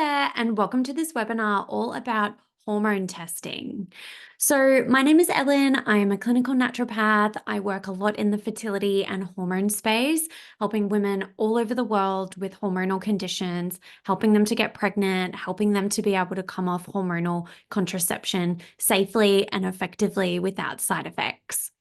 there, and welcome to this webinar all about hormone testing. So, my name is Ellen. I am a clinical naturopath. I work a lot in the fertility and hormone space, helping women all over the world with hormonal conditions, helping them to get pregnant, helping them to be able to come off hormonal contraception safely and effectively without side effects.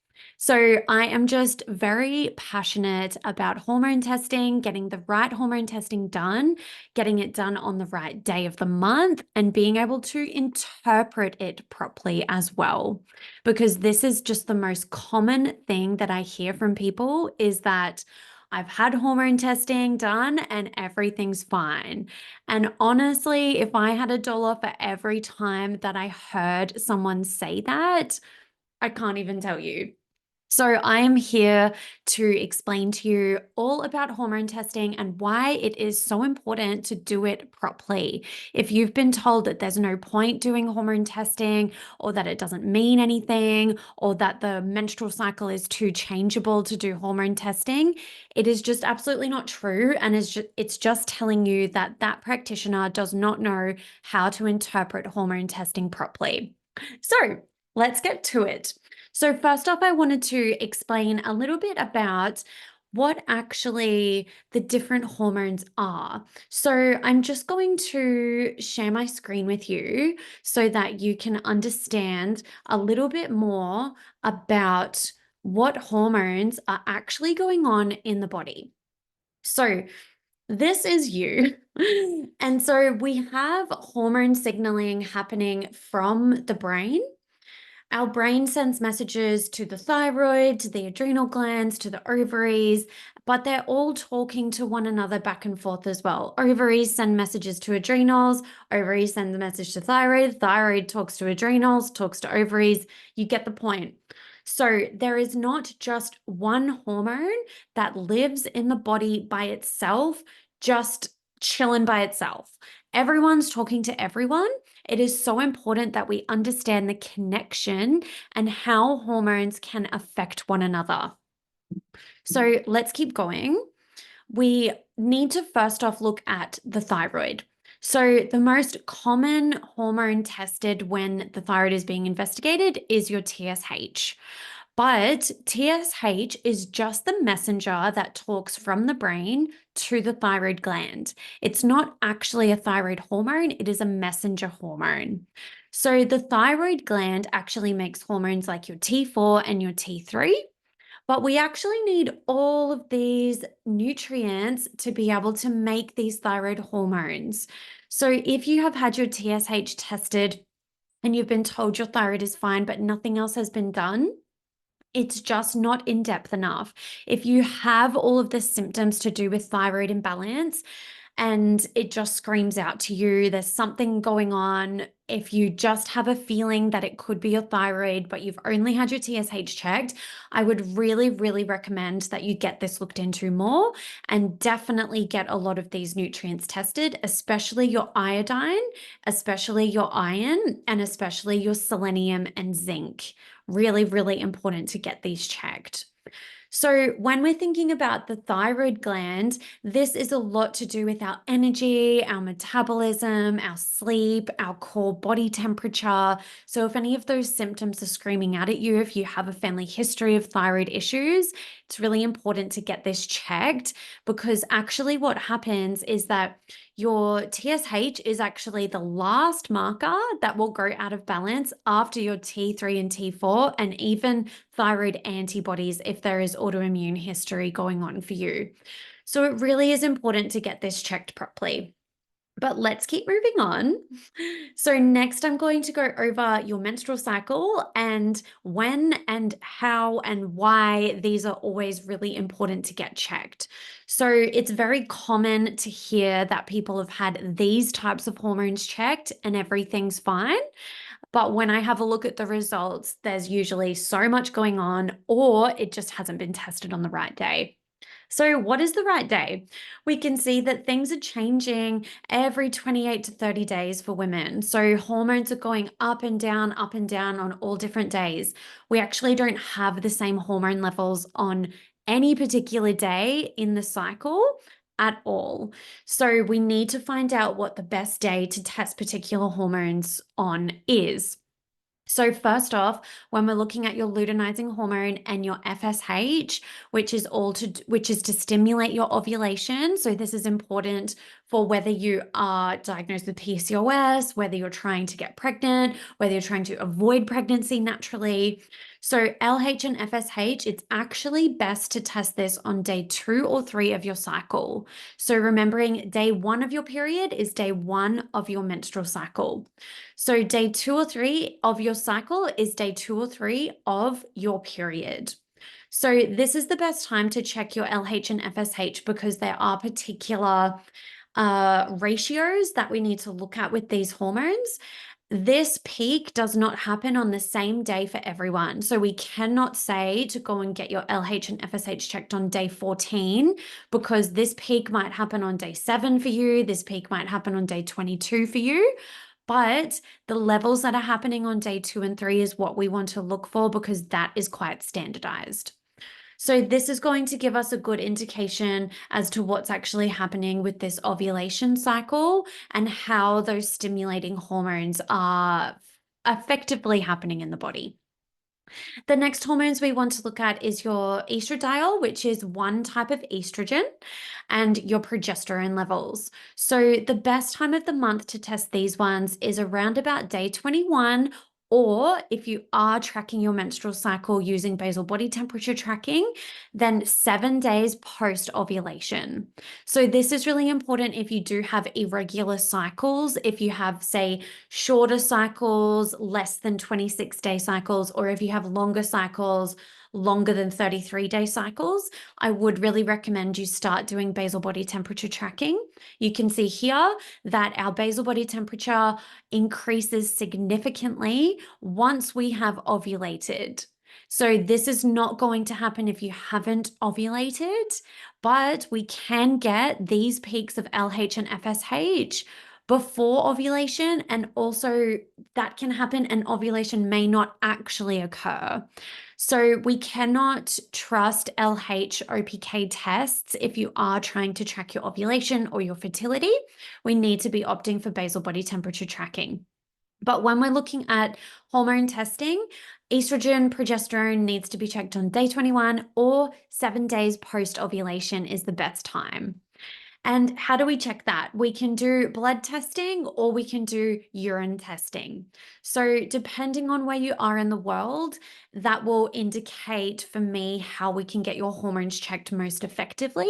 So, I am just very passionate about hormone testing, getting the right hormone testing done, getting it done on the right day of the month, and being able to interpret it properly as well. Because this is just the most common thing that I hear from people is that I've had hormone testing done and everything's fine. And honestly, if I had $1 for every time that I heard someone say that, I can't even tell you. So, I am here to explain to you all about hormone testing and why it is so important to do it properly. If you've been told that there's no point doing hormone testing, or that it doesn't mean anything, or that the menstrual cycle is too changeable to do hormone testing, it is just absolutely not true. And it's just telling you that that practitioner does not know how to interpret hormone testing properly. So, let's get to it. So, first off, I wanted to explain a little bit about what actually the different hormones are. So, I'm just going to share my screen with you so that you can understand a little bit more about what hormones are actually going on in the body. So, this is you. And so, we have hormone signaling happening from the brain. Our brain sends messages to the thyroid, to the adrenal glands, to the ovaries, but they're all talking to one another back and forth as well. Ovaries send messages to adrenals, ovaries send the message to thyroid, thyroid talks to adrenals, talks to ovaries. You get the point. So there is not just one hormone that lives in the body by itself, just chilling by itself. Everyone's talking to everyone. It is so important that we understand the connection and how hormones can affect one another. So let's keep going. We need to first off look at the thyroid. So, the most common hormone tested when the thyroid is being investigated is your TSH. But TSH is just the messenger that talks from the brain to the thyroid gland. It's not actually a thyroid hormone, it is a messenger hormone. So, the thyroid gland actually makes hormones like your T4 and your T3. But we actually need all of these nutrients to be able to make these thyroid hormones. So, if you have had your TSH tested and you've been told your thyroid is fine, but nothing else has been done, it's just not in depth enough. If you have all of the symptoms to do with thyroid imbalance and it just screams out to you, there's something going on. If you just have a feeling that it could be your thyroid, but you've only had your TSH checked, I would really, really recommend that you get this looked into more and definitely get a lot of these nutrients tested, especially your iodine, especially your iron, and especially your selenium and zinc. Really, really important to get these checked. So, when we're thinking about the thyroid gland, this is a lot to do with our energy, our metabolism, our sleep, our core body temperature. So, if any of those symptoms are screaming out at you, if you have a family history of thyroid issues, it's really important to get this checked because actually, what happens is that your TSH is actually the last marker that will go out of balance after your T3 and T4, and even thyroid antibodies if there is autoimmune history going on for you. So it really is important to get this checked properly. But let's keep moving on. So, next, I'm going to go over your menstrual cycle and when and how and why these are always really important to get checked. So, it's very common to hear that people have had these types of hormones checked and everything's fine. But when I have a look at the results, there's usually so much going on, or it just hasn't been tested on the right day. So, what is the right day? We can see that things are changing every 28 to 30 days for women. So, hormones are going up and down on all different days. We actually don't have the same hormone levels on any particular day in the cycle at all. So we need to find out what the best day to test particular hormones on is. So first off, when we're looking at your luteinizing hormone and your FSH, which is to stimulate your ovulation. So this is important for whether you are diagnosed with PCOS, whether you're trying to get pregnant, whether you're trying to avoid pregnancy naturally. So LH and FSH, it's actually best to test this on day 2 or 3 of your cycle. So remembering day 1 of your period is day 1 of your menstrual cycle. So day 2 or 3 of your cycle is day 2 or 3 of your period. So this is the best time to check your LH and FSH because there are particular ratios that we need to look at with these hormones. This peak does not happen on the same day for everyone. So we cannot say to go and get your LH and FSH checked on day 14 because this peak might happen on day 7 for you. This peak might happen on day 22 for you. But the levels that are happening on day 2 and 3 is what we want to look for because that is quite standardized. So this is going to give us a good indication as to what's actually happening with this ovulation cycle and how those stimulating hormones are effectively happening in the body. The next hormones we want to look at is your estradiol, which is one type of estrogen, and your progesterone levels. So the best time of the month to test these ones is around about day 21, or if you are tracking your menstrual cycle using basal body temperature tracking, then 7 days post ovulation. So this is really important if you do have irregular cycles, if you have, say, shorter cycles, less than 26-day cycles, or if you have longer cycles, longer than 33-day cycles, I would really recommend you start doing basal body temperature tracking. You can see here that our basal body temperature increases significantly once we have ovulated. So this is not going to happen if you haven't ovulated, but we can get these peaks of LH and FSH before ovulation, and also that can happen and ovulation may not actually occur. So we cannot trust LH OPK tests if you are trying to track your ovulation or your fertility. We need to be opting for basal body temperature tracking. But when we're looking at hormone testing, estrogen, progesterone needs to be checked on day 21 or 7 days post ovulation is the best time. And how do we check that? We can do blood testing or we can do urine testing. So, depending on where you are in the world, that will indicate for me how we can get your hormones checked most effectively.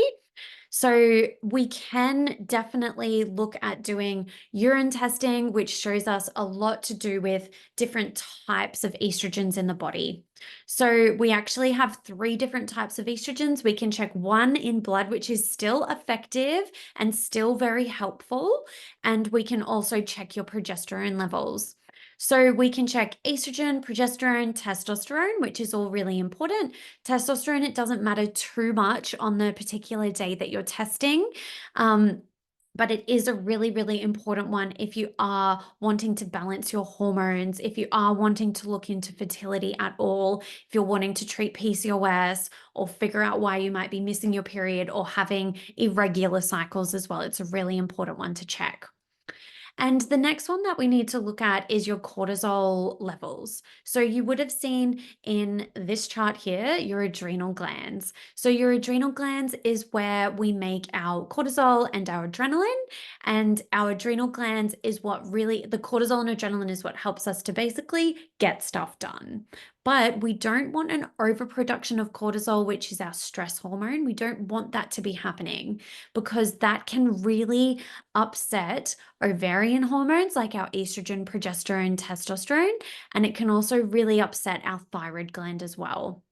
So we can definitely look at doing urine testing, which shows us a lot to do with different types of estrogens in the body. So we actually have 3 different types of estrogens. We can check one in blood, which is still effective and still very helpful. And we can also check your progesterone levels. So we can check estrogen, progesterone, testosterone, which is all really important. Testosterone, it doesn't matter too much on the particular day that you're testing. But it is a really, really important one if you are wanting to balance your hormones, if you are wanting to look into fertility at all, if you're wanting to treat PCOS or figure out why you might be missing your period or having irregular cycles as well. It's a really important one to check. And the next one that we need to look at is your cortisol levels. So you would have seen in this chart here, your adrenal glands. So your adrenal glands is where we make our cortisol and our adrenaline. And our adrenal glands is what really, the cortisol and adrenaline is what helps us to basically get stuff done. But we don't want an overproduction of cortisol, which is our stress hormone. We don't want that to be happening because that can really upset ovarian hormones like our estrogen, progesterone, testosterone, and it can also really upset our thyroid gland as well.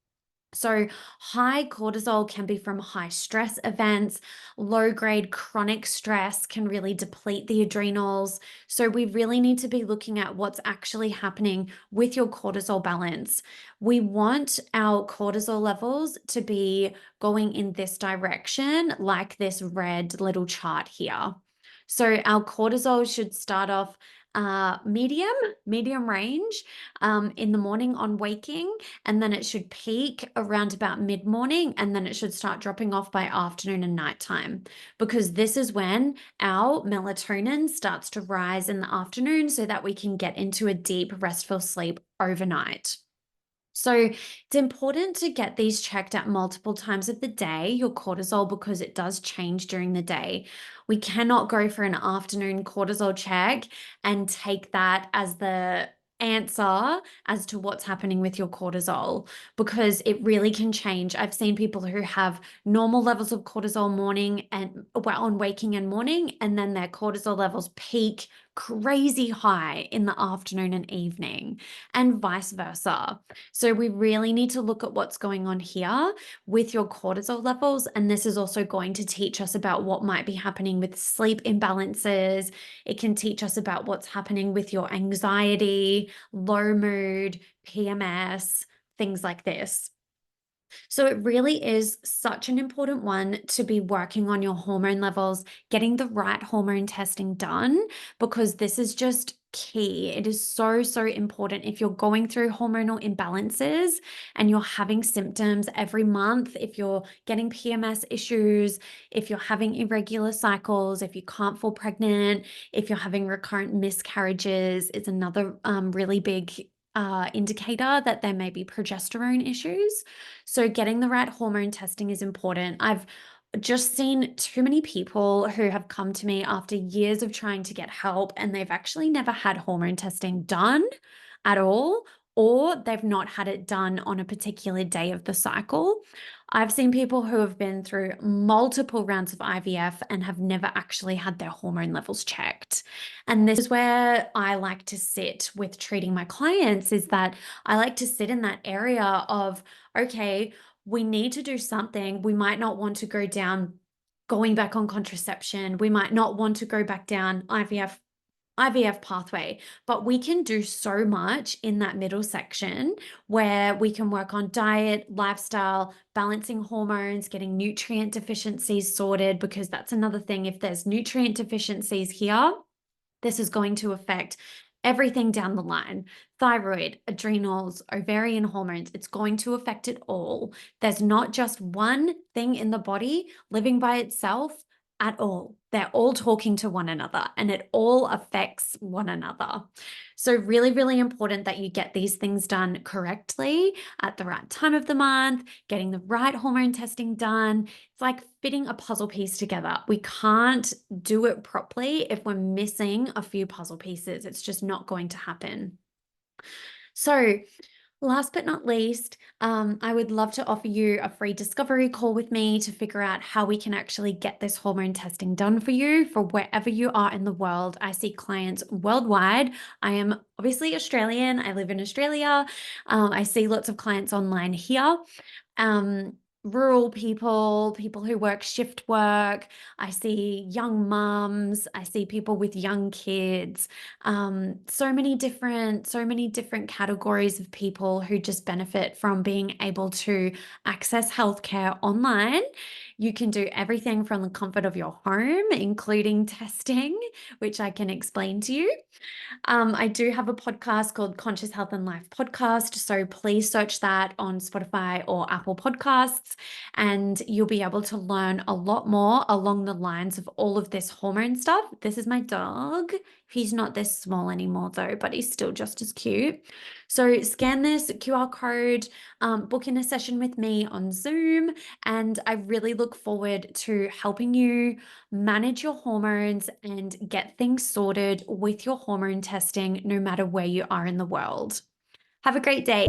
So high cortisol can be from high stress events. Low grade chronic stress can really deplete the adrenals. So we really need to be looking at what's actually happening with your cortisol balance. We want our cortisol levels to be going in this direction, like this red little chart here. So our cortisol should start off medium range in the morning on waking, and then it should peak around about mid-morning, and then it should start dropping off by afternoon and nighttime, because this is when our melatonin starts to rise in the afternoon so that we can get into a deep, restful sleep overnight. So it's important to get these checked at multiple times of the day, your cortisol, because it does change during the day. We cannot go for an afternoon cortisol check and take that as the answer as to what's happening with your cortisol, because it really can change. I've seen people who have normal levels of cortisol morning and on waking and morning, and then their cortisol levels peak crazy high in the afternoon and evening, and vice versa. So we really need to look at what's going on here with your cortisol levels. And this is also going to teach us about what might be happening with sleep imbalances. It can teach us about what's happening with your anxiety, low mood, PMS, things like this. So it really is such an important one to be working on your hormone levels, getting the right hormone testing done, because this is just key. It is so, so important. If you're going through hormonal imbalances and you're having symptoms every month, if you're getting PMS issues, if you're having irregular cycles, if you can't fall pregnant, if you're having recurrent miscarriages, it's another really big indicator that there may be progesterone issues. So getting the right hormone testing is important. I've just seen too many people who have come to me after years of trying to get help, and they've actually never had hormone testing done at all, or they've not had it done on a particular day of the cycle. I've seen people who have been through multiple rounds of IVF and have never actually had their hormone levels checked. And this is where I like to sit with treating my clients, is that I like to sit in that area of, okay, we need to do something. We might not want to go down going back on contraception. We might not want to go back down IVF pathway, but we can do so much in that middle section where we can work on diet, lifestyle, balancing hormones, getting nutrient deficiencies sorted, because that's another thing. If there's nutrient deficiencies here, this is going to affect everything down the line: thyroid, adrenals, ovarian hormones. It's going to affect it all. There's not just one thing in the body living by itself at all. They're all talking to one another, and it all affects one another. So really, really important that you get these things done correctly at the right time of the month, getting the right hormone testing done. It's like fitting a puzzle piece together. We can't do it properly if we're missing a few puzzle pieces. It's just not going to happen. So last but not least, I would love to offer you a free discovery call with me to figure out how we can actually get this hormone testing done for you for wherever you are in the world. I see clients worldwide. I am obviously Australian. I live in Australia. I see lots of clients online here. Um, Rural people, people who work shift work. I see young mums. I see people with young kids. So many different categories of people who just benefit from being able to access healthcare online. You can do everything from the comfort of your home, including testing, which I can explain to you. I do have a podcast called Conscious Health and Life Podcast. So please search that on Spotify or Apple Podcasts, and you'll be able to learn a lot more along the lines of all of this hormone stuff. This is my dog. He's not this small anymore though, but he's still just as cute. So scan this QR code, book in a session with me on Zoom, and I really look forward to helping you manage your hormones and get things sorted with your hormone testing, no matter where you are in the world. Have a great day.